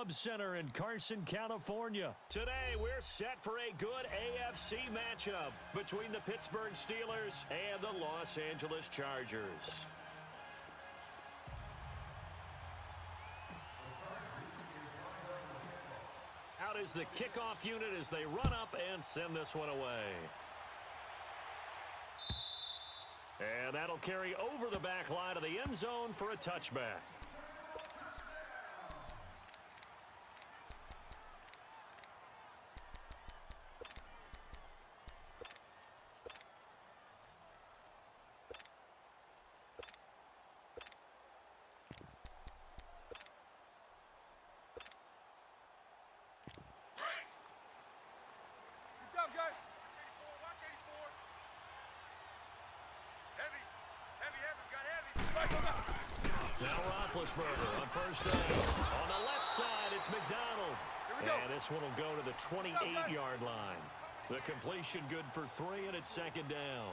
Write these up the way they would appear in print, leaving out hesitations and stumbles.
Schwab Center in Carson, California. Today, we're set for a good AFC matchup between the Pittsburgh Steelers and the Los Angeles Chargers. Out is the kickoff unit as they run up and send this one away. And that'll carry over the back line of the end zone for a touchback. Now Roethlisberger on first down. On the left side, it's McDonald. And this one will go to the 28-yard line. The completion good for 3, and it's second down.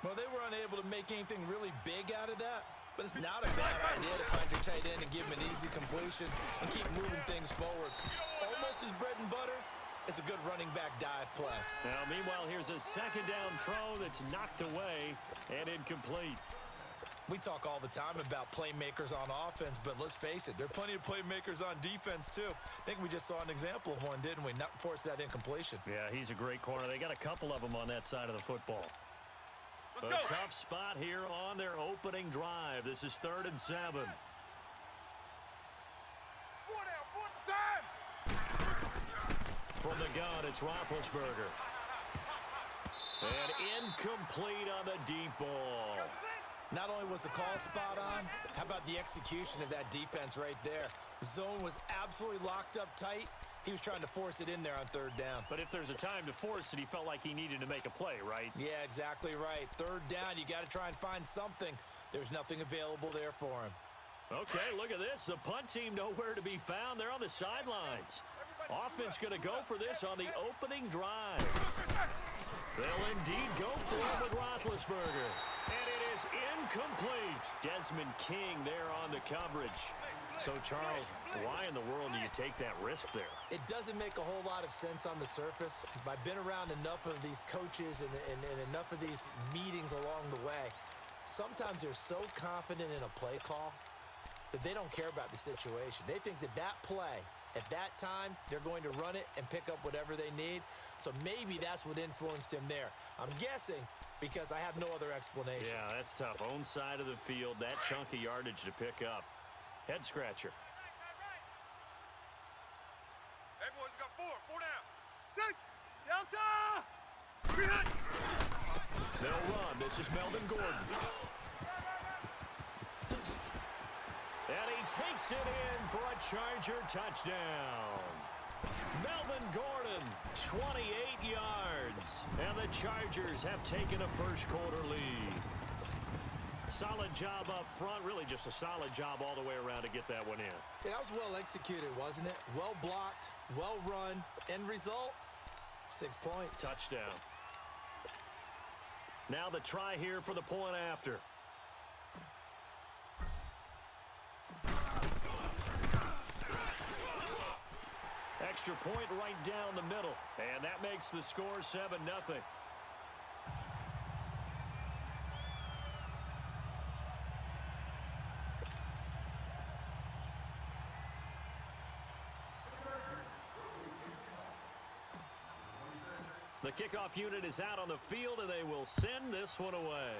Well, they were unable to make anything really big out of that, but it's not a bad idea to find your tight end and give him an easy completion and keep moving things forward. Almost his bread and butter. It's a good running back dive play. Now, meanwhile, here's a second down throw that's knocked away and incomplete. We talk all the time about playmakers on offense, but let's face it, there are plenty of playmakers on defense, too. I think we just saw an example of one, didn't we? Not force that incompletion. Yeah, he's a great corner. They got a couple of them on that side of the football. A tough spot here on their opening drive. This is 3rd and 7. From the gun, it's Roethlisberger. And incomplete on the deep ball. Not only was the call spot on, how about the execution of that defense right there? The zone was absolutely locked up tight. He was trying to force it in there on 3rd down. But if there's a time to force it, he felt like he needed to make a play, right? Yeah, exactly right. 3rd down, you got to try and find something. There's nothing available there for him. Okay, look at this. The punt team nowhere to be found. They're on the sidelines. Offense going to go for this on the opening drive. They'll indeed go for it with Roethlisberger. And it is incomplete. Desmond King there on the coverage. So, Charles, why in the world do you take that risk there? It doesn't make a whole lot of sense on the surface. I've been around enough of these coaches and enough of these meetings along the way. Sometimes they're so confident in a play call that they don't care about the situation. They think that that play, at that time, they're going to run it and pick up whatever they need. So maybe that's what influenced him there. I'm guessing because I have no other explanation. Yeah, that's tough. Own side of the field, that chunk of yardage to pick up. Head scratcher. Hey, boys, we got 4 down. 6, Delta! They'll run. This is Melvin Gordon. And he takes it in for a Charger touchdown. Melvin Gordon, 28 yards. And the Chargers have taken a first-quarter lead. Solid job up front. Really just a solid job all the way around to get that one in. That was well executed, wasn't it? Well blocked, well run. End result, 6 points. Touchdown. Now the try here for the point after. Extra point right down the middle. And that makes the score 7-0. The kickoff unit is out on the field, and they will send this one away.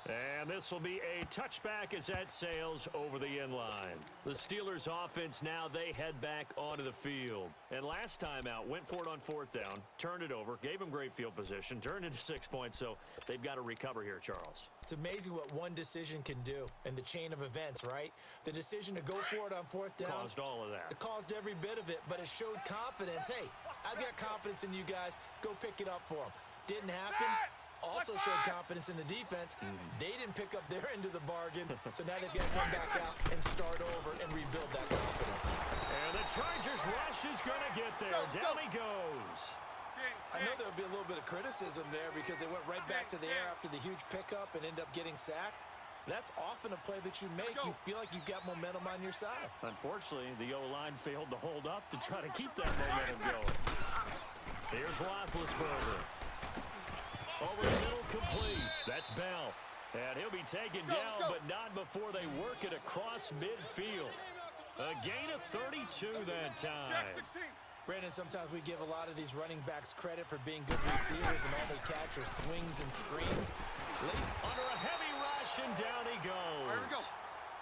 And this will be a touchback as that sails over the end line. The Steelers offense now, they head back onto the field. And last time out, went for it on 4th down, turned it over, gave them great field position, turned into 6 points, so they've got to recover here, Charles. It's amazing what one decision can do in the chain of events, right? The decision to go for it on 4th down. Caused all of that. It caused every bit of it, but it showed confidence. Hey, I've got confidence in you guys. Go pick it up for them. Didn't happen. Also showed confidence in the defense. They didn't pick up their end of the bargain, so now they've got to come back out and start over and rebuild that confidence. And the Chargers rush is going to get there. Down he goes. I know there'll be a little bit of criticism there because they went right back to the air after the huge pickup and ended up getting sacked. That's often a play that you make. You feel like you've got momentum on your side. Unfortunately, the O-line failed to hold up to try to keep that momentum going. Here's Roethlisberger. Over the middle, complete. That's Bell. And he'll be taken down, but not before they work it across midfield. A gain of 32 that time. Brandon, sometimes we give a lot of these running backs credit for being good receivers, and all they catch are swings and screens. Under a heavy rush, and down he goes. There we go.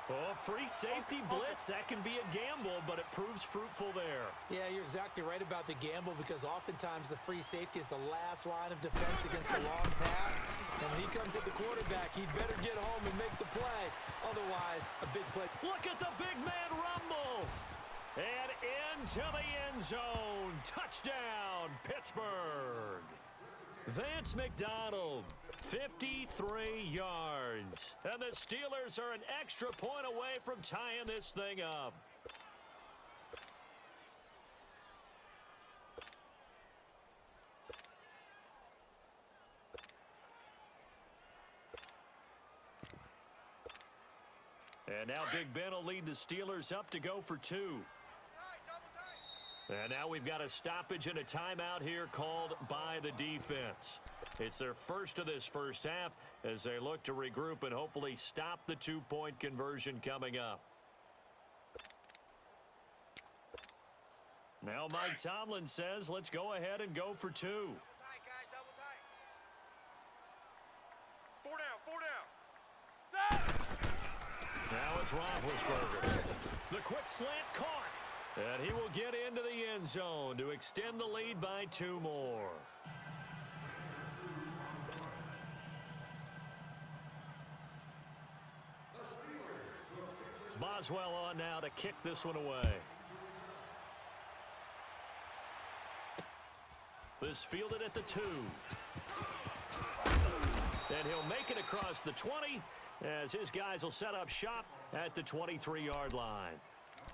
Oh, free safety blitz. That can be a gamble, but it proves fruitful there. Yeah, you're exactly right about the gamble, because oftentimes the free safety is the last line of defense against a long pass. And when he comes at the quarterback, he'd better get home and make the play. Otherwise, a big play. Look at the big man rumble. And into the end zone. Touchdown, Pittsburgh. Vance McDonald, 53 yards. And the Steelers are an extra point away from tying this thing up. And now Big Ben will lead the Steelers up to go for two. And now we've got a stoppage and a timeout here called by the defense. It's their first of this first half as they look to regroup and hopefully stop the two-point conversion coming up. Now Mike Tomlin says, let's go ahead and go for two. Tight, guys, double tight. 4 down. Set. Now it's Roethlisberger. The quick slant caught. And he will get into the end zone to extend the lead by 2 more. Boswell on now to kick this one away. This fielded at the 2. And he'll make it across the 20 as his guys will set up shop at the 23-yard line.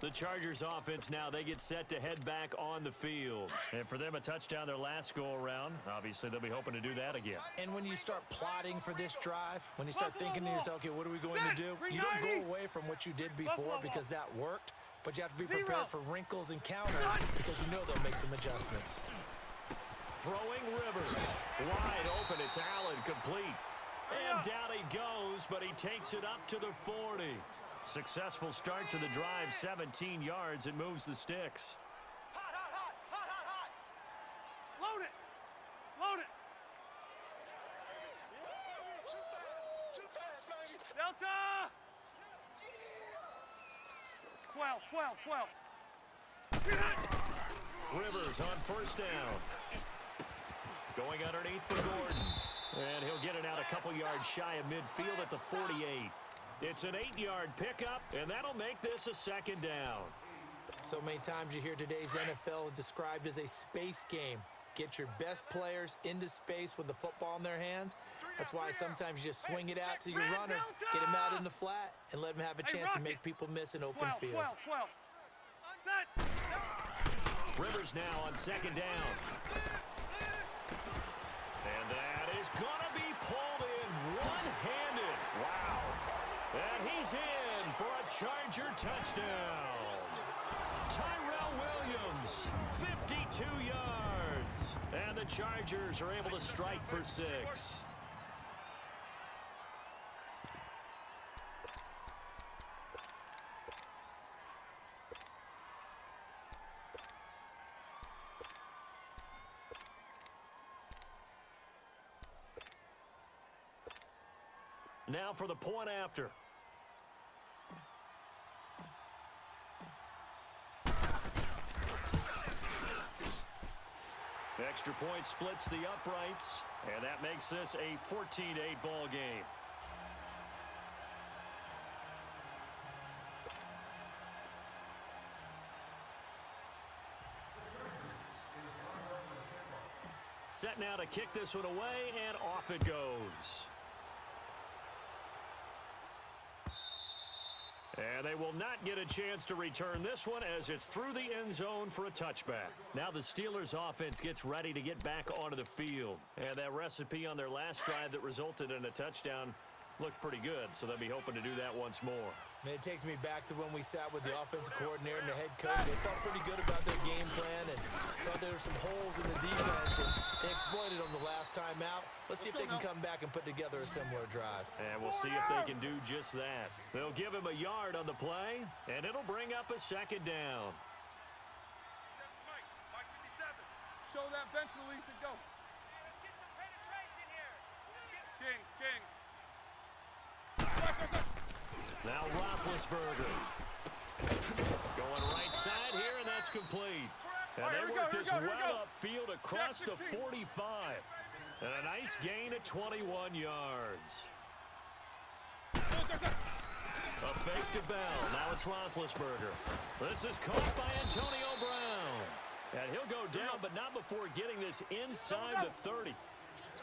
The Chargers offense now, they get set to head back on the field. And for them, a touchdown their last go-around. Obviously, they'll be hoping to do that again. And when you start plotting for this drive, when you start thinking to yourself, okay, what are we going to do? You don't go away from what you did before because that worked, but you have to be prepared for wrinkles and counters because you know they'll make some adjustments. Throwing Rivers. Wide open, it's Allen, complete. And down he goes, but he takes it up to the 40. Successful start to the drive, 17 yards. It moves the sticks. Hot, hot, hot, hot, hot, hot. Load it. Load it. Too fast, baby. Delta. 12. Rivers on first down. Going underneath for Gordon. And he'll get it out a couple yards shy of midfield at the 48. It's an 8-yard pickup, and that'll make this a second down. So many times you hear today's NFL described as a space game. Get your best players into space with the football in their hands. That's why sometimes you just swing it out to your runner, get him out in the flat, and let him have a chance to make people miss an open field. 12. Set. Rivers now on second down. And that is going to be pulled in one-handed. Wow. And he's in for a Charger touchdown. Tyrell Williams, 52 yards. And the Chargers are able to strike for 6. Now for the point after. Extra point splits the uprights, and that makes this a 14-8 ball game. Set now to kick this one away, and off it goes. And they will not get a chance to return this one as it's through the end zone for a touchback. Now the Steelers offense gets ready to get back onto the field. And that recipe on their last drive that resulted in a touchdown, looked pretty good, so they'll be hoping to do that once more. Man, it takes me back to when we sat with the offensive coordinator and the head coach. They felt pretty good about their game plan and thought there were some holes in the defense, and they exploited them the last time out. Let's see if they can come back and put together a similar drive. And we'll see if they can do just that. They'll give him a yard on the play, and it'll bring up a second down. Mike 57. Show that bench release and go. Let's get some penetration here. Kings. Now Roethlisberger. Going right side here, and that's complete. And they work this well upfield across the 45. And a nice gain of 21 yards. A fake to Bell. Now it's Roethlisberger. This is caught by Antonio Brown. And he'll go down, but not before getting this inside the 30.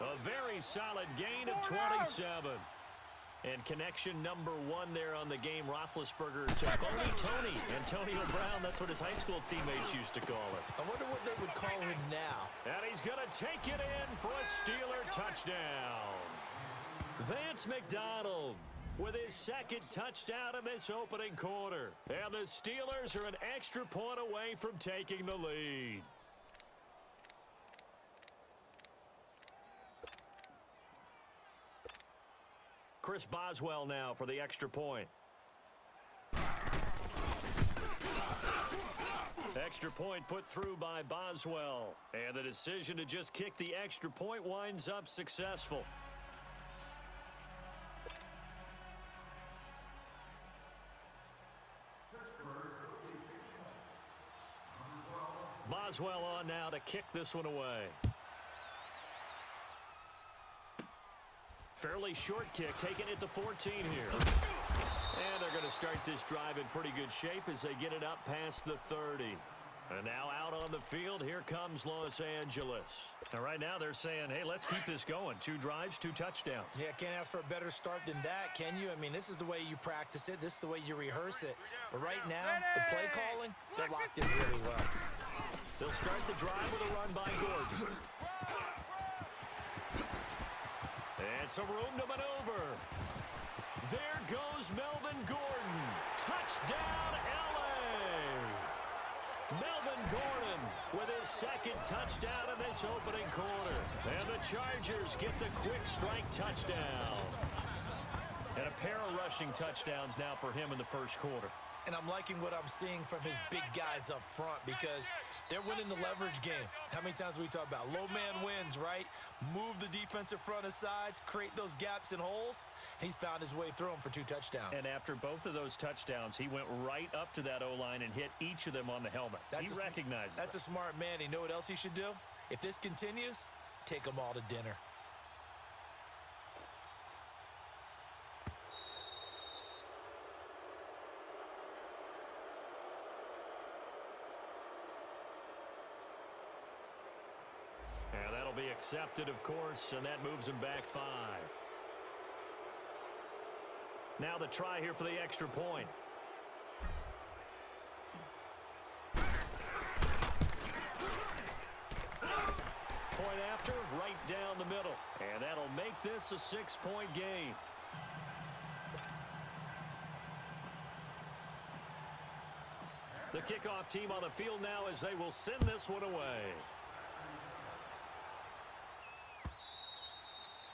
A very solid gain of 27. And connection number 1 there on the game, Roethlisberger to Phony Tony. Antonio Brown, that's what his high school teammates used to call it. I wonder what they would call him now. And he's going to take it in for a Steeler touchdown. Vance McDonald with his second touchdown in this opening quarter. And the Steelers are an extra point away from taking the lead. Chris Boswell now for the extra point. Extra point put through by Boswell. And the decision to just kick the extra point winds up successful. Boswell on now to kick this one away. Fairly short kick, taking it to 14 here. And they're going to start this drive in pretty good shape as they get it up past the 30. And now out on the field, here comes Los Angeles. And right now they're saying, hey, let's keep this going. 2 drives, 2 touchdowns. Yeah, can't ask for a better start than that, can you? I mean, this is the way you practice it. This is the way you rehearse it. But right now, the play calling, they're locked in really well. They'll start the drive with a run by Gordon. And some room to maneuver. There goes Melvin Gordon. Touchdown, L.A. Melvin Gordon with his second touchdown in this opening quarter. And the Chargers get the quick strike touchdown. And a pair of rushing touchdowns now for him in the first quarter. And I'm liking what I'm seeing from his big guys up front because they're winning the leverage game. How many times we talk about low man wins, right? Move the defensive front aside, create those gaps and holes. He's found his way through them for 2 touchdowns. And after both of those touchdowns, he went right up to that O-line and hit each of them on the helmet. He recognized That's a smart man. You know what else he should do? If this continues, take them all to dinner. And that'll be accepted, of course, and that moves him back 5. Now the try here for the extra point. Point after, right down the middle. And that'll make this a 6-point game. The kickoff team on the field now as they will send this one away.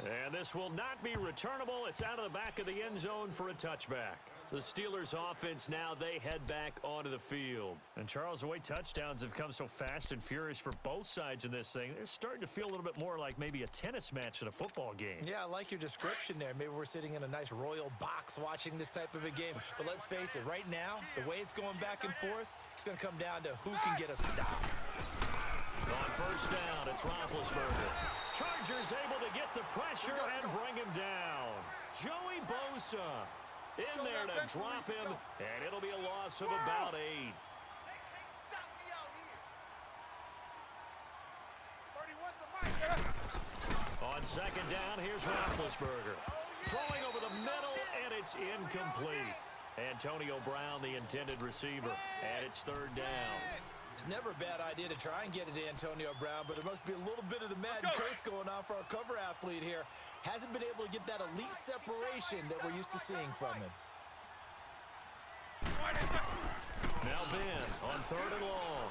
And this will not be returnable. It's out of the back of the end zone for a touchback. The Steelers offense now, they head back onto the field. And Charles, the way touchdowns have come so fast and furious for both sides in this thing, it's starting to feel a little bit more like maybe a tennis match than a football game. Yeah, I like your description there. Maybe we're sitting in a nice royal box watching this type of a game. But let's face it, right now, the way it's going back and forth, it's going to come down to who can get a stop. On first down, it's Roethlisberger. Chargers able to get the pressure and bring him down. Joey Bosa in there to drop him, and it'll be a loss of about 8. They can't stop me out here. 31's the mic. On second down, here's Roethlisberger. Throwing over the middle, and it's incomplete. Antonio Brown, the intended receiver, and it's third down. It's never a bad idea to try and get it to Antonio Brown, but there must be a little bit of the Madden curse going on for our cover athlete here. Hasn't been able to get that elite separation that we're used to seeing from him. Now Ben on 3rd and long.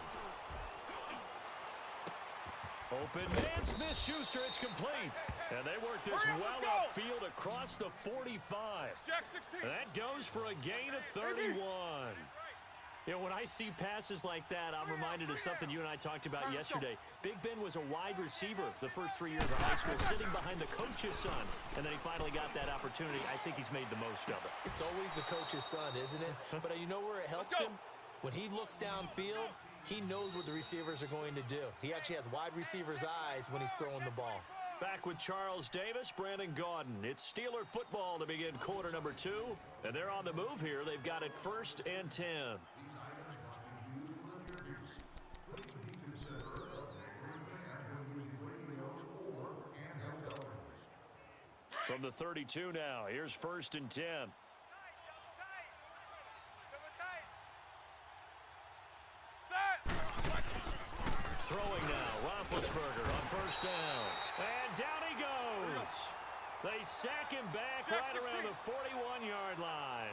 Open man, Smith-Schuster, it's complete. And they work this well upfield across the 45. And that goes for a gain of 31. You know, when I see passes like that, I'm reminded of something you and I talked about yesterday. Big Ben was a wide receiver the first 3 years of high school, sitting behind the coach's son. And then he finally got that opportunity. I think he's made the most of it. It's always the coach's son, isn't it? But you know where it helps him? When he looks downfield, he knows what the receivers are going to do. He actually has wide receivers' eyes when he's throwing the ball. Back with Charles Davis, Brandon Gaudin. It's Steeler football to begin quarter number 2. And they're on the move here. They've got it 1st and 10. From the 32 now, here's 1st and 10. Throwing now, Roethlisberger on 1st down. And down he goes. They sack him back right around the 41-yard line.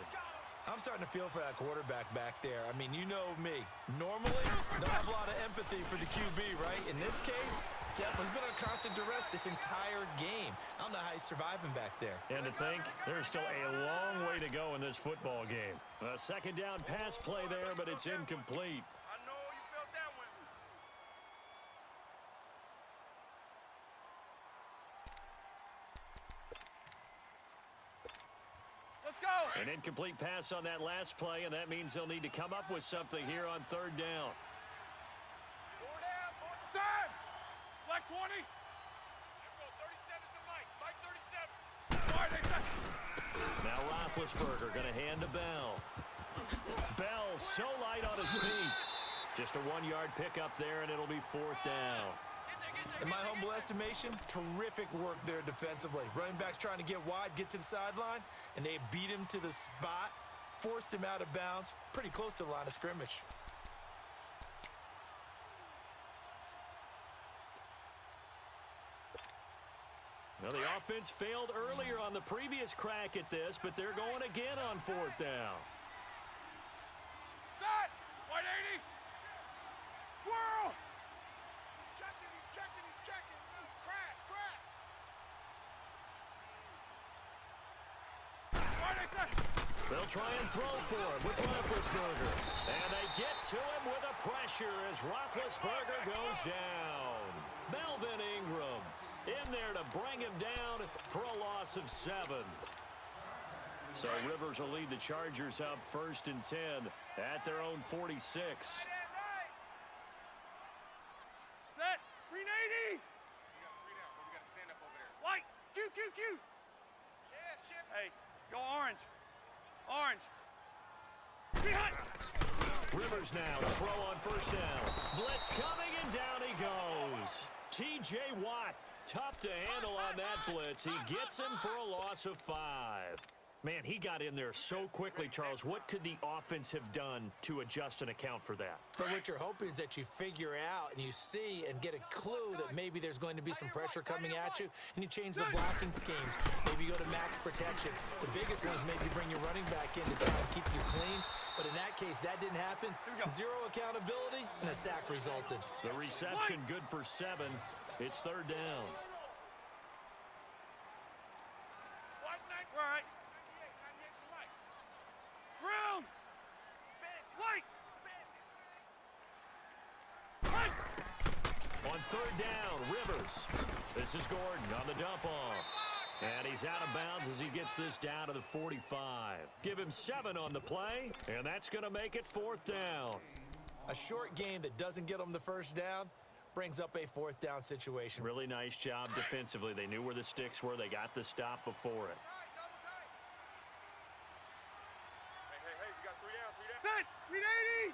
I'm starting to feel for that quarterback back there. I mean, you know me. Normally, don't have a lot of empathy for the QB, right? In this case, definitely been under constant duress this entire game. I don't know how he's surviving back there. And to think, there's still a long way to go in this football game. A 2nd down pass play there, but it's incomplete. I know you felt that one. Let's go. An incomplete pass on that last play, and that means they'll need to come up with something here on 3rd down. Time. Black 20. There we go. 37's the Mike. Mike 37. Now Roethlisberger going to hand to Bell. Bell so light on his feet. Just a 1-yard pickup there, and it'll be 4th down. In my humble estimation, terrific work there defensively. Running backs trying to get wide, get to the sideline, and they beat him to the spot, forced him out of bounds, pretty close to the line of scrimmage. Well, the offense failed earlier on the previous crack at this, but they're going again on 4th down. Set. White 80. Squirrel. He's checking. Crash. White 80. They'll try and throw for him with Roethlisberger. And they get to him with a pressure as Roethlisberger goes down. Melvin Ingram in there to bring him down for a loss of 7. So Rivers will lead the Chargers up 1st and 10 at their own 46. Set. Green 80. We got 3 down, but we got to stand up over there. White. Q. Chip. Hey, go orange. Behind. Rivers now to throw on 1st down. Blitz coming, and down he goes. T.J. Watt, tough to handle on that blitz. He gets him for a loss of 5. Man, he got in there so quickly, Charles. What could the offense have done to adjust and account for that? But what you're hoping is that you figure out and you see and get a clue that maybe there's going to be some pressure coming at you, and you change the blocking schemes. Maybe you go to max protection. The biggest one is maybe bring your running back in to try and keep you clean. But in that case, that didn't happen. 0 accountability, and a sack resulted. The reception good for 7. It's 3rd down. Right. Brown. White. On 3rd down, Rivers. This is Gordon on the dump off. And he's out of bounds as he gets this down to the 45. Give him 7 on the play, and that's going to make it 4th down. A short game that doesn't get them the 1st down brings up a 4th down situation. Really nice job defensively. They knew where the sticks were. They got the stop before it. Hey, we got 3 down. Set. 380.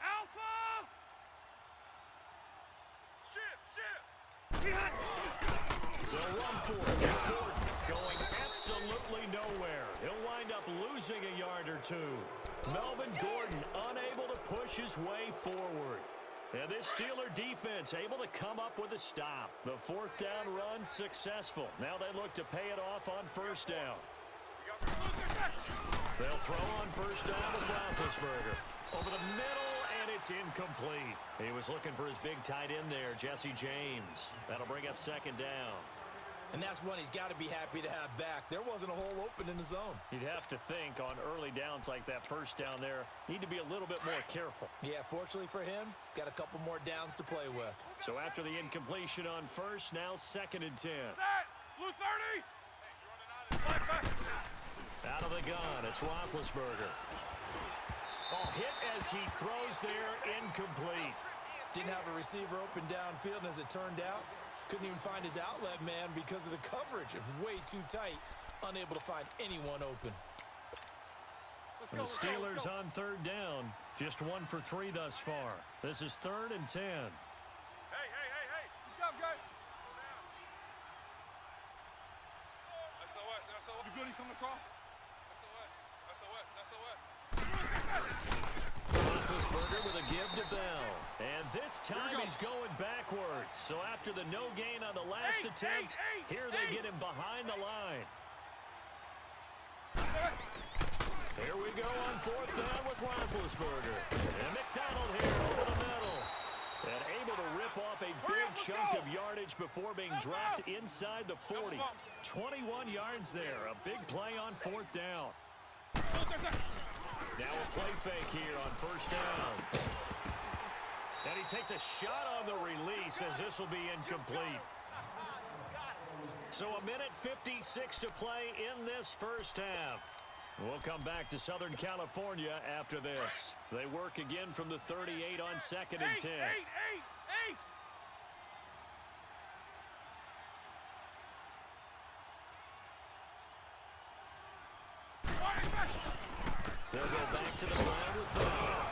Alpha. Ship. They'll run for it. It's Gordon going absolutely nowhere. He'll wind up losing a yard or 2. Melvin Gordon unable to push pushes way forward. And this Steeler defense able to come up with a stop. The fourth down run successful. Now they look to pay it off on first down. They'll throw on first down with Roethlisberger. Over the middle, and it's incomplete. He was looking for his big tight end there, Jesse James. That'll bring up second down. And that's one he's got to be happy to have back. There wasn't a hole open in the zone. You'd have to think on early downs like that first down there, need to be a little bit more careful. Yeah, fortunately for him, got a couple more downs to play with. So after the incompletion on first, now second and 10. Blue 30. Out of the gun, it's Roethlisberger. Oh, hit as he throws there, incomplete. Didn't have a receiver open downfield, and as it turned out, couldn't even find his outlet man because of the coverage. It was way too tight, unable to find anyone open. And the Steelers on third down, just 1 for 3 thus far. This is 3rd and 10. Hey. Good job, guys. SOS. You good? He coming across? Roethlisberger with a give to Bell. And this time he's going backwards. So after the no gain on the last attempt, here they get him behind the line. Here we go on fourth down with Roethlisberger. And McDonald here over the middle. And able to rip off a big chunk of yardage before being dropped inside the 40. 21 yards there. A big play on fourth down. Now a play fake here on first down. And he takes a shot on the release as this will be incomplete. So 1:56 to play in this first half. We'll come back to Southern California after this. They work again from the 38 on second and 10. Eight. They'll go back to the ground with Bell.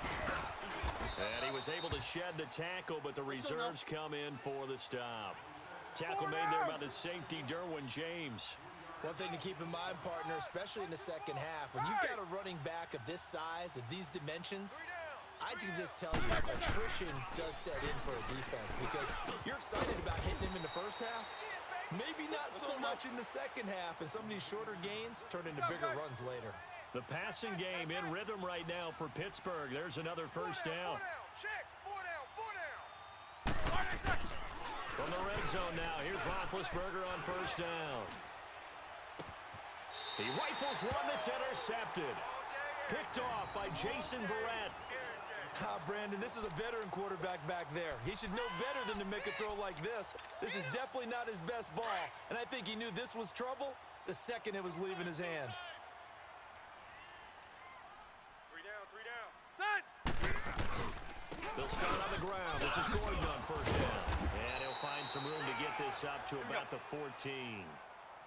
And he was able to shed the tackle, but the reserves come in for the stop. Tackle made there by the safety, Derwin James. One thing to keep in mind, partner, especially in the second half, when you've got a running back of this size, of these dimensions, I can just tell you attrition does set in for a defense because you're excited about hitting him in the first half. Maybe not so much in the second half, and some of these shorter gains turn into bigger runs later. The passing game in rhythm right now for Pittsburgh. There's another first down. Check. 4 down. From the red zone now, here's Roethlisberger on first down. He rifles one that's intercepted. Picked off by Jason Verrett. Brandon, this is a veteran quarterback back there. He should know better than to make a throw like this. This is definitely not his best ball, and I think he knew this was trouble the second it was leaving his hand. 3 down. Set. They'll start on the ground. This is Gordon on first down. And he'll find some room to get this up to about the 14.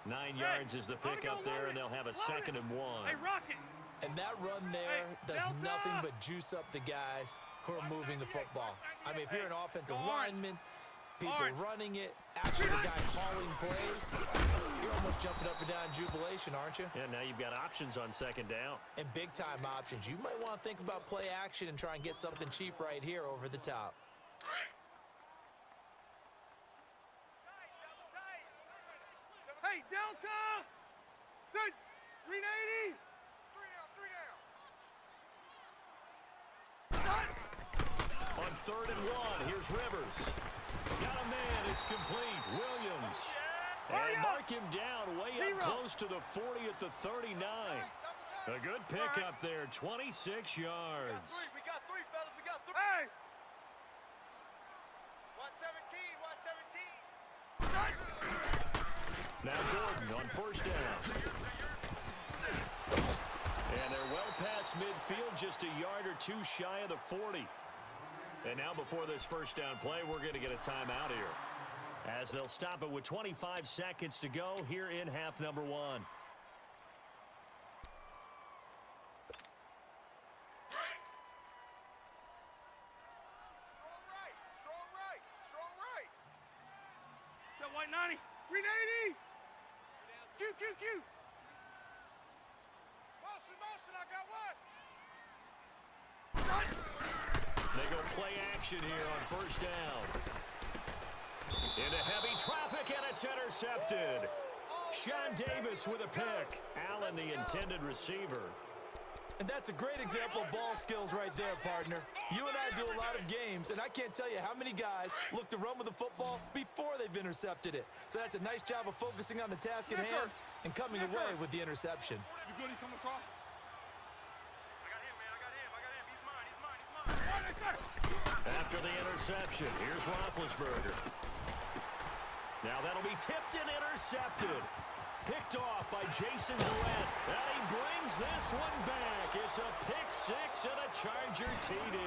9 yards is the pickup there, and they'll have a 2nd and 1. Hey, Rocket. And that run there does nothing but juice up the guys who are moving the football. I mean, if you're an offensive lineman, people running it, actually the guy calling plays, you're almost jumping up and down in jubilation, aren't you? Yeah, now you've got options on second down. And big-time options. You might want to think about play action and try and get something cheap right here over the top. Hey, Delta! Set! 380! 3 down! On 3rd and 1, here's Rivers. Got a man, it's complete. Williams. And mark him down way up close to the 40 at the 39. A good pickup there, 26 yards. We got three, fellas. We got 3. Hey! Watch 17. Now Gordon on first down. And they're well past midfield, just a yard or two shy of the 40. And now before this first down play, we're going to get a timeout here, as they'll stop it with 25 seconds to go here in half number 1. Strong right. Tell White 90. 380. Q. Motion, I got one. they go play action here on first down. Into heavy traffic, and it's intercepted. Sean Davis with a pick. Allen, the intended receiver. And that's a great example of ball skills right there, partner. You and I do a lot of games, and I can't tell you how many guys look to run with the football before they've intercepted it. So that's a nice job of focusing on the task at hand and coming away with the interception. You good? He coming across? I got him, man. I got him. He's mine. After the interception, here's Roethlisberger. Now that'll be tipped and intercepted. Picked off by Jason Durant. And he brings this one back. It's a pick six and a Charger TD.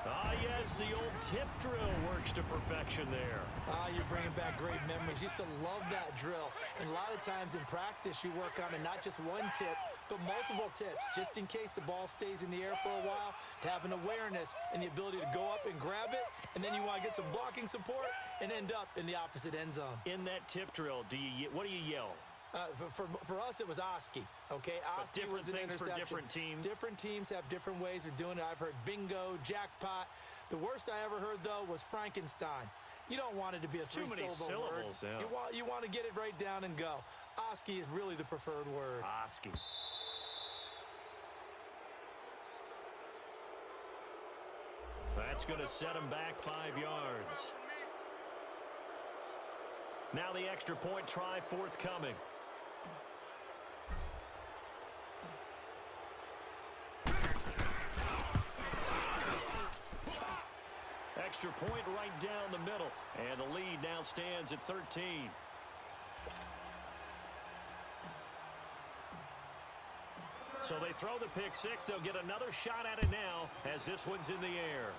Ah, yes, the old tip drill works to perfection there. Ah, you're bringing back great memories. Used to love that drill. And a lot of times in practice, you work on it, not just one tip, but multiple tips, just in case the ball stays in the air for a while, to have an awareness and the ability to go up and grab it, and then you want to get some blocking support and end up in the opposite end zone. In that tip drill, what do you yell? For us, it was Oski, okay? Oski was an interception. For different teams? Different teams have different ways of doing it. I've heard bingo, jackpot. The worst I ever heard, though, was Frankenstein. You don't want it to be a three-syllable word. Yeah. You want to get it right down and go. Oski is really the preferred word. Oski. That's going to set him back 5 yards. Now the extra point try forthcoming. Extra point right down the middle. And the lead now stands at 13. So they throw the pick six. They'll get another shot at it now as this one's in the air.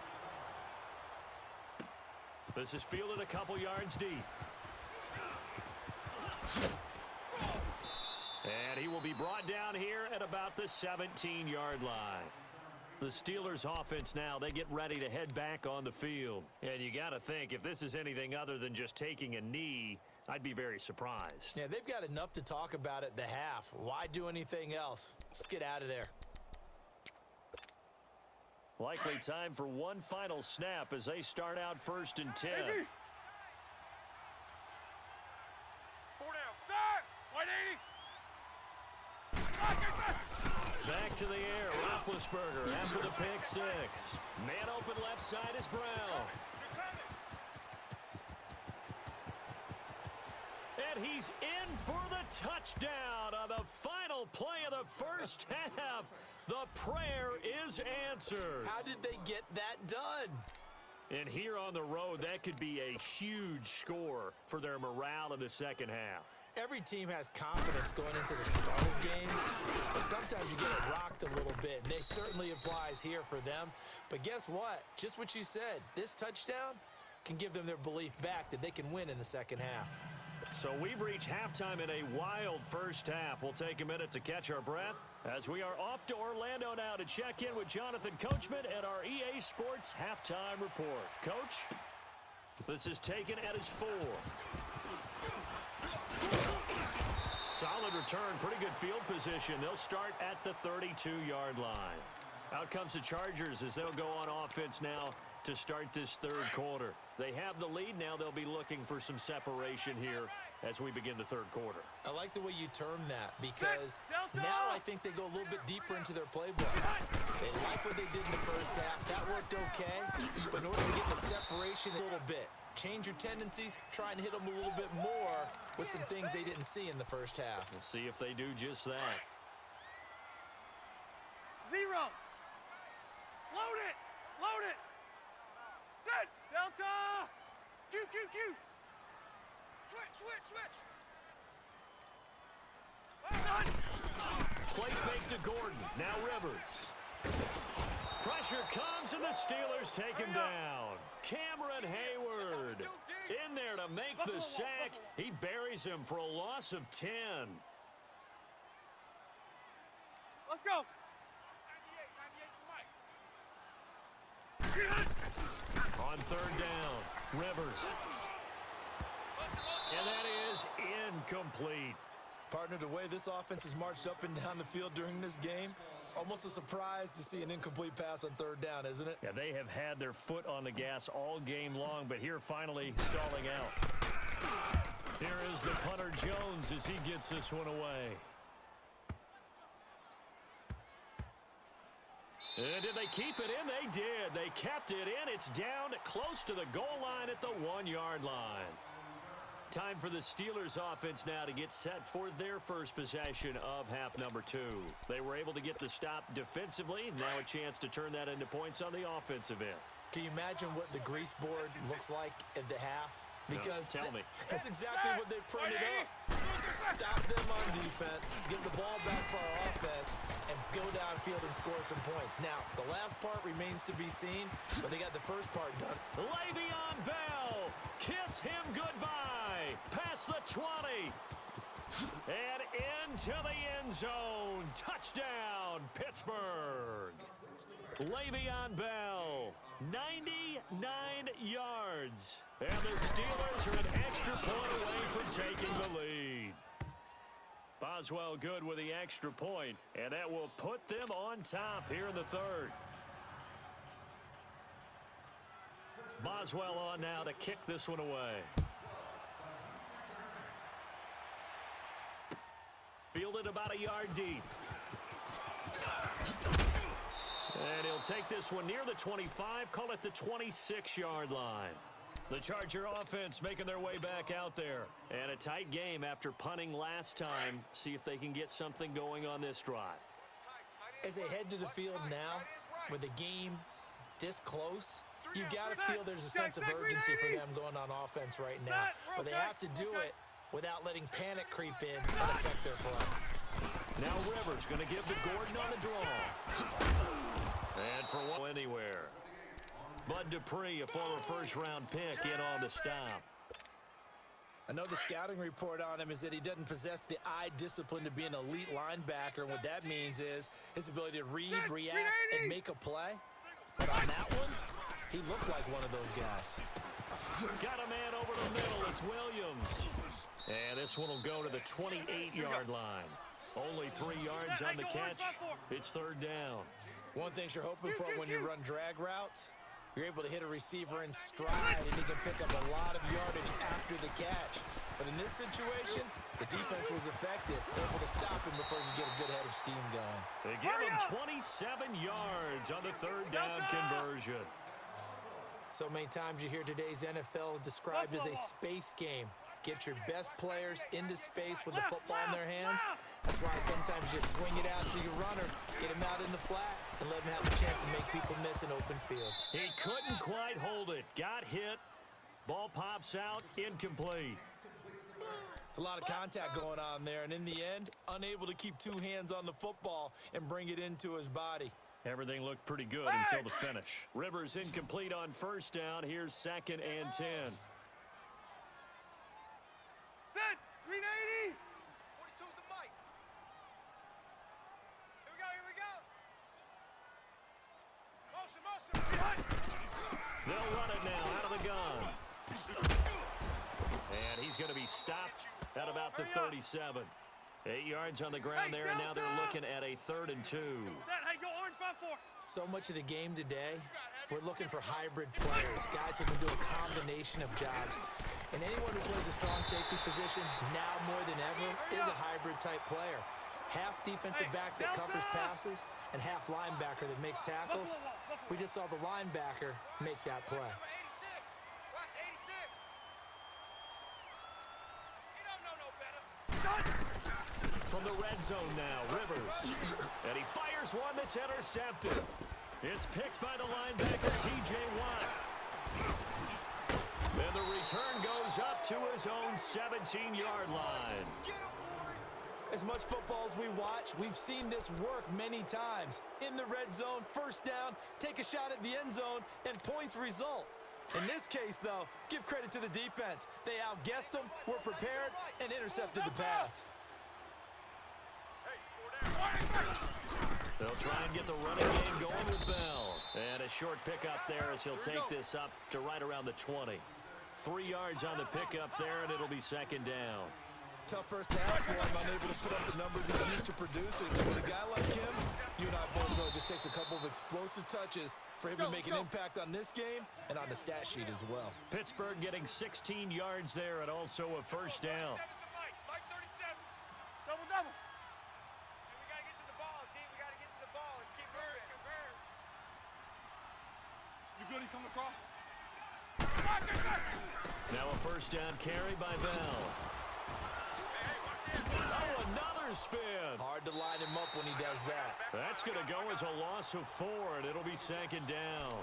This is fielded a couple yards deep. And he will be brought down here at about the 17-yard line. The Steelers offense now, they get ready to head back on the field. And you got to think, if this is anything other than just taking a knee, I'd be very surprised. Yeah, they've got enough to talk about at the half. Why do anything else? Let's get out of there. Likely time for one final snap as they start out 1st and 10. Baby. 4 down. Set. 180. Back to the air, Roethlisberger after the pick six. Man open left side is Brown. And he's in for the touchdown on the final play of the first half. The prayer is answered. How did they get that done? And here on the road, that could be a huge score for their morale in the second half. Every team has confidence going into the start of games, but sometimes you get it rocked a little bit, and it certainly applies here for them. But guess what? Just what you said, this touchdown can give them their belief back that they can win in the second half. So we've reached halftime in a wild first half. We'll take a minute to catch our breath as we are off to Orlando now to check in with Jonathan Coachman at our EA Sports Halftime Report. Coach, this is taken at his 4. Solid return, pretty good field position. They'll start at the 32-yard line. Out comes the Chargers as they'll go on offense now to start this third quarter. They have the lead now. They'll be looking for some separation here as we begin the third quarter. I like the way you term that because now I think they go a little bit deeper into their playbook. They like what they did in the first half. That worked okay, but in order to get the separation a little bit, change your tendencies, try and hit them a little bit more with some things they didn't see in the first half. We'll see if they do just that. 0. Load it. Load it. Set. Delta. Q. Switch. Done. Play fake to Gordon. Now Rivers. Pressure comes and the Steelers take him down. Cameron Hayward in there to make the sack. He buries him for a loss of 10. Let's go. On third down, Rivers. And that is incomplete. Partner, the way this offense has marched up and down the field during this game, it's almost a surprise to see an incomplete pass on third down, isn't it? Yeah, they have had their foot on the gas all game long, but here finally stalling out. Here is the punter Jones as he gets this one away. And did they keep it in? They did. They kept it in. It's down close to the goal line at the 1-yard line. Time for the Steelers offense now to get set for their first possession of half number 2. They were able to get the stop defensively. Now a chance to turn that into points on the offensive end. Can you imagine what the grease board looks like at the half? Because no, tell me. That's exactly what they printed up. Stop them on defense, get the ball back for our offense, and go downfield and score some points. Now, the last part remains to be seen, but they got the first part done. Le'Veon Bell, kiss him goodbye. Past the 20. And into the end zone. Touchdown, Pittsburgh. Le'Veon Bell, 99 yards. And the Steelers are an extra point away from taking the lead. Boswell good with the extra point, and that will put them on top here in the third. Boswell on now to kick this one away. Fielded about a yard deep. And he'll take this one near the 25, call it the 26-yard line. The Charger offense making their way back out there. And a tight game after punting last time. See if they can get something going on this drive. As they head to the field now, with the game this close, you've got to feel there's a sense of urgency for them going on offense right now. But they have to do it without letting panic creep in and affect their play. Now Rivers going to give to Gordon on the draw. And for one anywhere. Bud Dupree, a former first-round pick, in on the stop. I know the scouting report on him is that he doesn't possess the eye discipline to be an elite linebacker. And what that means is his ability to read, react, and make a play. But on that one, he looked like one of those guys. Got a man over the middle. It's Williams. And this one will go to the 28-yard line. Only 3 yards on the catch. It's third down. One thing you're hoping for when you run drag routes, you're able to hit a receiver in stride, and he can pick up a lot of yardage after the catch. But in this situation, the defense was effective, able to stop him before he could get a good head of steam going. They give him 27 yards on the third down conversion. So many times you hear today's NFL described as a space game. Get your best players into space with the football in their hands. That's why sometimes you swing it out to your runner, get him out in the flat, and let him have a chance to make people miss an open field. He couldn't quite hold it. Got hit. Ball pops out. Incomplete. It's a lot of contact going on there, and in the end, unable to keep 2 hands on the football and bring it into his body. Everything looked pretty good until the finish. Rivers incomplete on first down. Here's 2nd and 10. Set, 380. 42's the mic. Here we go. Motion. They'll run it now out of the gun. And he's going to be stopped at about the 37. 8 yards on the ground there, and now they're looking at a 3rd and 2. Hey, go orange 5-4. So much of the game today, we're looking for hybrid players, guys who can do a combination of jobs. And anyone who plays a strong safety position, now more than ever, is a hybrid-type player. Half defensive back that covers passes, and half linebacker that makes tackles. We just saw the linebacker make that play. Watch 86. He don't know no better. From the red zone now, Rivers. And he fires one that's intercepted. It's picked by the linebacker, T.J. Watt. And the return goes up to his own 17-yard line. As much football as we watch, we've seen this work many times. In the red zone, first down, take a shot at the end zone, and points result. In this case, though, give credit to the defense. They outguessed them, were prepared, and intercepted the pass. They'll try and get the running game going with Bell. And a short pickup there as he'll take this up to right around the 20. 3 yards on the pickup there, and it'll be 2nd down. Tough first half for him, unable to put up the numbers he's used to producing. With a guy like him, you and I both know it just takes a couple of explosive touches for him to make an impact on this game and on the stat sheet as well. Pittsburgh getting 16 yards there and also a first down. Mike 37. Double, double. And we got to get to the ball, team. We got to get to the ball. Let's keep moving. You good? He coming across? Now a first down carry by Bell. Oh, another spin. Hard to line him up when he does that. That's going to go as a loss of 4, and it'll be second down.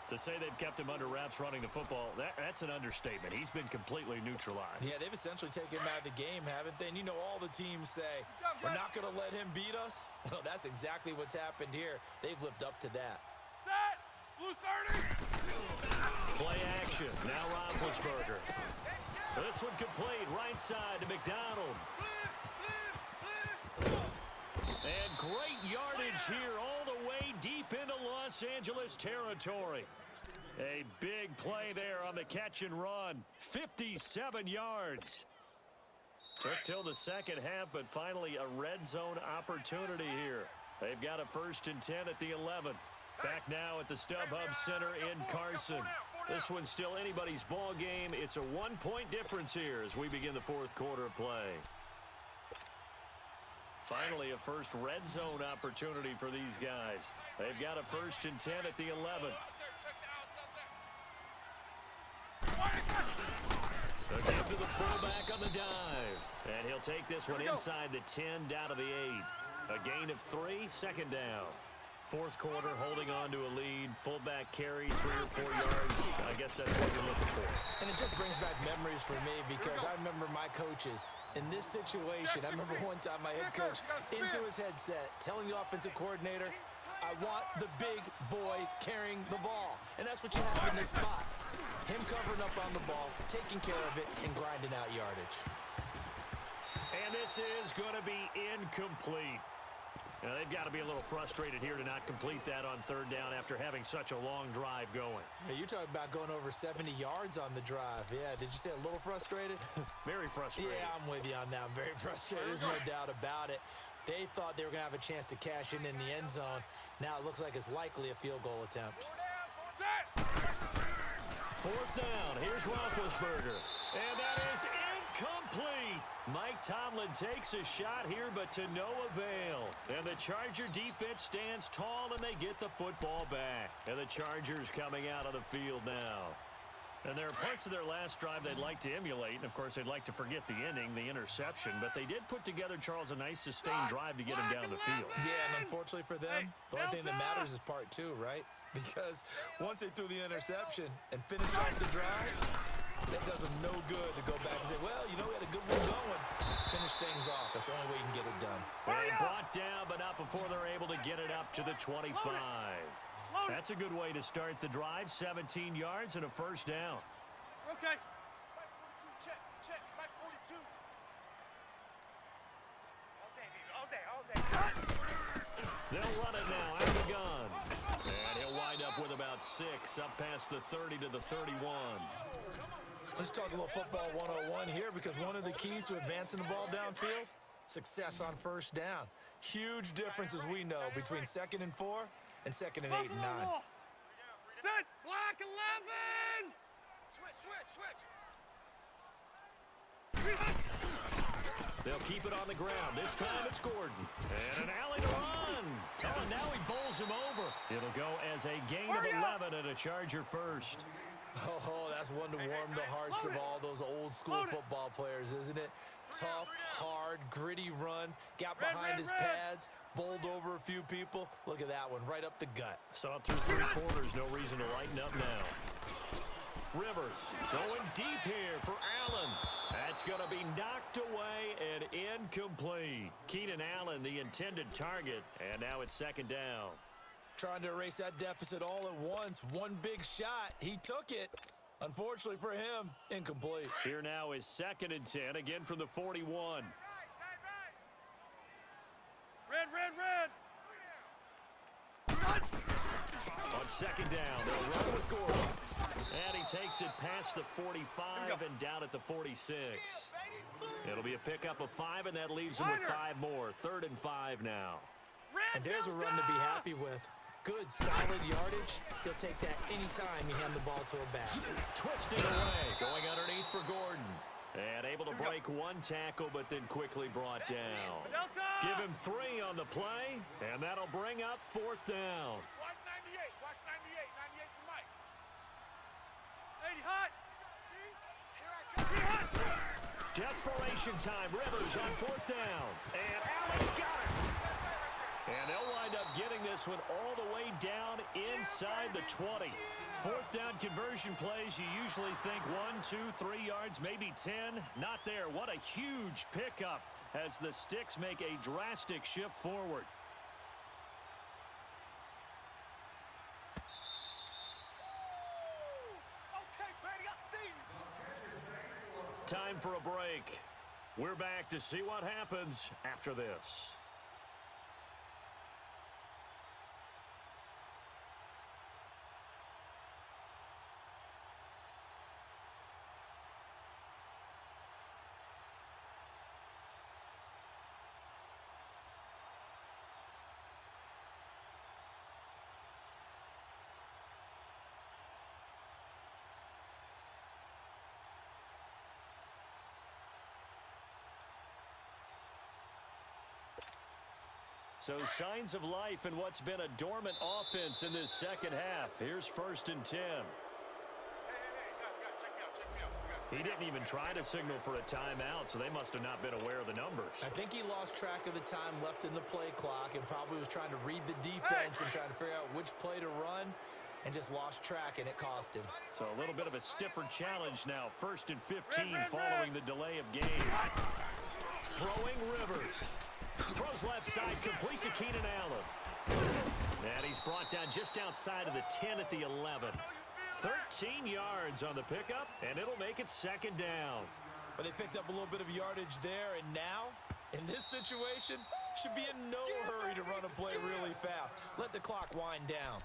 To say they've kept him under wraps running the football, that's an understatement. He's been completely neutralized. Yeah, they've essentially taken him out of the game, haven't they? And you know all the teams say, we're not going to let him beat us. Well, that's exactly what's happened here. They've lived up to that. Set. Blue 30. Play action. Now Roethlisberger. This one complete. Right side to McDonald. And great yardage here all the way deep into Los Angeles territory. A big play there on the catch and run. 57 yards. Took till the second half, but finally a red zone opportunity here. They've got a 1st and 10 at the 11. Back now at the StubHub Center in Carson. This one's still anybody's ball game. It's a 1-point difference here as we begin the 4th quarter of play. Finally, a first red zone opportunity for these guys. They've got a 1st and 10 at the 11. They'll give to the fullback on the dive. And he'll take this one inside the 10 down to the 8. A gain of 3, second down. 4th quarter, holding on to a lead. Fullback carry, 3 or 4 yards. I guess that's what you're looking for. And it just brings back memories for me because I remember my coaches in this situation. I remember one time my head coach into his headset telling the offensive coordinator, I want the big boy carrying the ball. And that's what you have in this spot. Him covering up on the ball, taking care of it, and grinding out yardage. And this is going to be incomplete. Now, they've got to be a little frustrated here to not complete that on 3rd down after having such a long drive going. Hey, you're talking about going over 70 yards on the drive. Yeah, did you say a little frustrated? Very frustrated. Yeah, I'm with you on that. I'm very frustrated. There's no doubt about it. They thought they were going to have a chance to cash in the end zone. Now it looks like it's likely a field goal attempt. 4th down. Here's Roethlisberger. And that is incomplete. Mike Tomlin takes a shot here, but to no avail. And the Charger defense stands tall, and they get the football back. And the Chargers coming out of the field now. And there are parts of their last drive they'd like to emulate. And, of course, they'd like to forget the ending, the interception. But they did put together, Charles, a nice sustained drive to get him down the field. Yeah, and unfortunately for them, the only thing that matters is part 2, right? Because once they threw the interception and finished off the drive, that does them no good to go back and say, well, you know, we had a good one going. Finish things off. That's the only way you can get it done. They brought down, but not before they're able to get it up to the 25. That's a good way to start the drive. 17 yards and a 1st down. Okay. Mike 42, check. Mike 42. All day, baby. All day. They'll run it now out of the gun. And he'll wind up with about 6 up past the 30 to the 31. Let's talk a little football 101 here because one of the keys to advancing the ball downfield, success on 1st down. Huge difference, as we know, between 2nd and 4 and 2nd and 8 and 9. Set. Black 11. Switch. They'll keep it on the ground. This time it's Gordon. And an alley to run. Oh, and now he bowls him over. It'll go as a gain of 11 and a Charger 1st. Oh, that's one to warm the hearts of all those old school football players, isn't it? Tough, hard, gritty run. Got behind his pads, bowled over a few people. Look at that one, right up the gut. Saw it through 3 quarters. No reason to lighten up now. Rivers going deep here for Allen. That's going to be knocked away and incomplete. Keenan Allen, the intended target, and now it's 2nd down. Trying to erase that deficit all at once. One big shot. He took it. Unfortunately for him, incomplete. Here now is 2nd and 10, again from the 41. Red. On on second down. They'll run with Gordon. And he takes it past the 45 and down at the 46. It'll be a pickup of 5, and that leaves him with 5 more. 3rd and 5 now. And there's a run to be happy with. Good, solid yardage. He'll take that anytime you hand the ball to a back. Twisting away, going underneath for Gordon. And able to break one tackle, but then quickly brought down. Give him 3 on the play, and that'll bring up 4th down. Watch 98. Watch 98. 98's the mic. 80 hot. Here I come. Desperation time. Rivers on 4th down. And Alex got it. And they'll wind up getting this one all the way down inside the 20. 4th down conversion plays, you usually think 1, 2, 3 yards, maybe 10. Not there. What a huge pickup as the Sticks make a drastic shift forward. Okay, Betty, I see you. Time for a break. We're back to see what happens after this. So signs of life in what's been a dormant offense in this second half. Here's 1st and 10. Hey, guys, check me out. He didn't even try to signal for a timeout, so they must have not been aware of the numbers. I think he lost track of the time left in the play clock and probably was trying to read the defense and trying to figure out which play to run and just lost track, and it cost him. So a little bit of a stiffer challenge now. 1st and 15 following the delay of game. Throwing Rivers. Throws left side, complete to Keenan Allen. And he's brought down just outside of the 10 at the 11. 13 yards on the pickup, and it'll make it 2nd down. But they picked up a little bit of yardage there, and now, in this situation, should be in no hurry to run a play really fast. Let the clock wind down.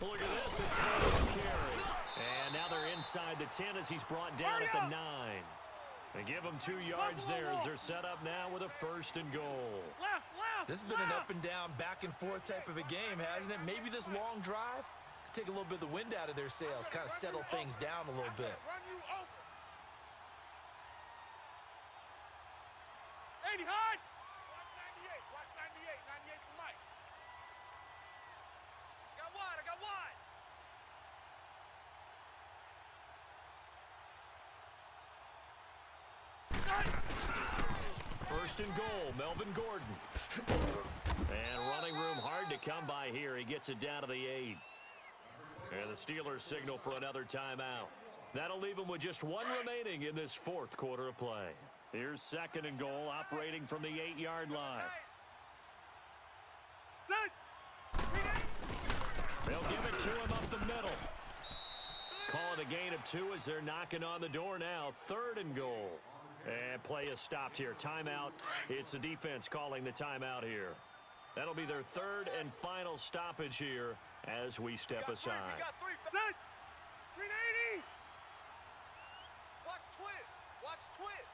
Look at this, a 10 carry. And now they're inside the 10 as he's brought down at the 9. They give him 2 yards there as they're set up now with a 1st and goal. This has been an up and down, back and forth type of a game, hasn't it? Maybe this long drive could take a little bit of the wind out of their sails, kind of settle things down a little bit. Run you over. 80 hot. Watch 98. Watch 98. 98's the mic. I got wide. First and goal, Melvin Gordon. And running room hard to come by here. He gets it down to the 8. And the Steelers signal for another timeout. That'll leave them with just 1 remaining in this 4th quarter of play. Here's 2nd and goal, operating from the 8-yard line. They'll give it to him up the middle. Call it a gain of 2 as they're knocking on the door now. 3rd and goal. And play is stopped here. Timeout. It's the defense calling the timeout here. That'll be their 3rd and final stoppage here as we step aside. Set. 380. Watch twist. Watch twist.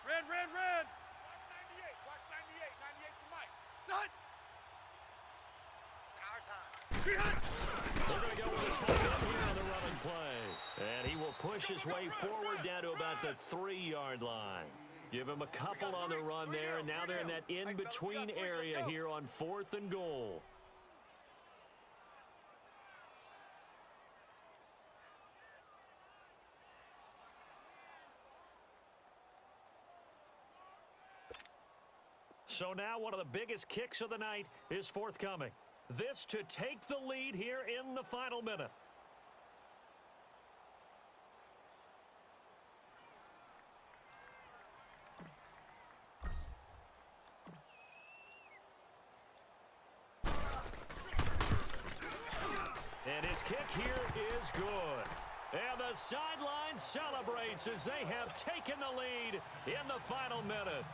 Red. Watch 98. Watch 98. 98's the mic. Set. They're going to go with a timeout here on the running play. And he will push his way forward down to about the 3-yard line. Give him a couple on the run there, and now they're in that in-between area here on 4th and goal. So now one of the biggest kicks of the night is forthcoming. This to take the lead here in the final minute. Kick here is good. And the sideline celebrates as they have taken the lead in the final minute.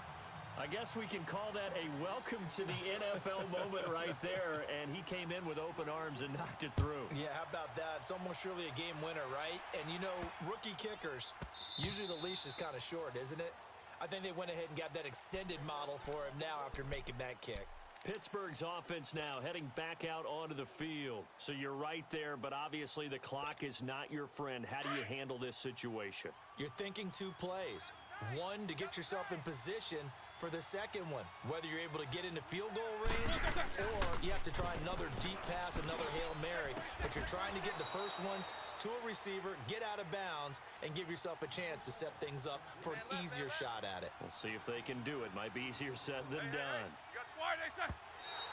I guess we can call that a welcome to the NFL moment right there, and he came in with open arms and knocked it through. Yeah, how about that? It's almost surely a game winner, right? And, you know, rookie kickers, usually the leash is kind of short, isn't it? I think they went ahead and got that extended model for him now after making that kick. Pittsburgh's offense now heading back out onto the field. So you're right there, but obviously the clock is not your friend. How do you handle this situation? You're thinking two plays. One, to get yourself in position for the second one, whether you're able to get into field goal range or you have to try another deep pass, another Hail Mary. But you're trying to get the first one to a receiver, get out of bounds, and give yourself a chance to set things up for an easier shot at it. We'll see if they can do it. Might be easier said than done.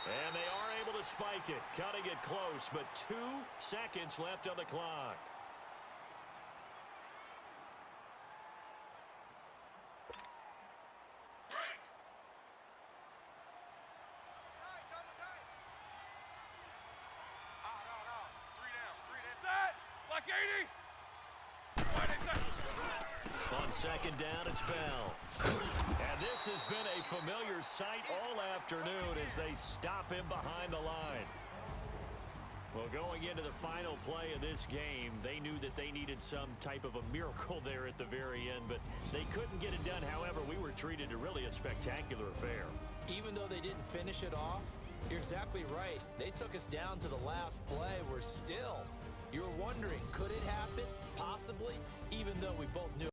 And they are able to spike it, cutting it close, but 2 seconds left on the clock. On second down, it's Bell. And this has been a familiar sight all afternoon as they stop him behind the line. Well, going into the final play of this game, they knew that they needed some type of a miracle there at the very end, but they couldn't get it done. However, we were treated to really a spectacular affair. Even though they didn't finish it off, you're exactly right. They took us down to the last play. We're still, you're wondering, could it happen? Possibly, even though we both knew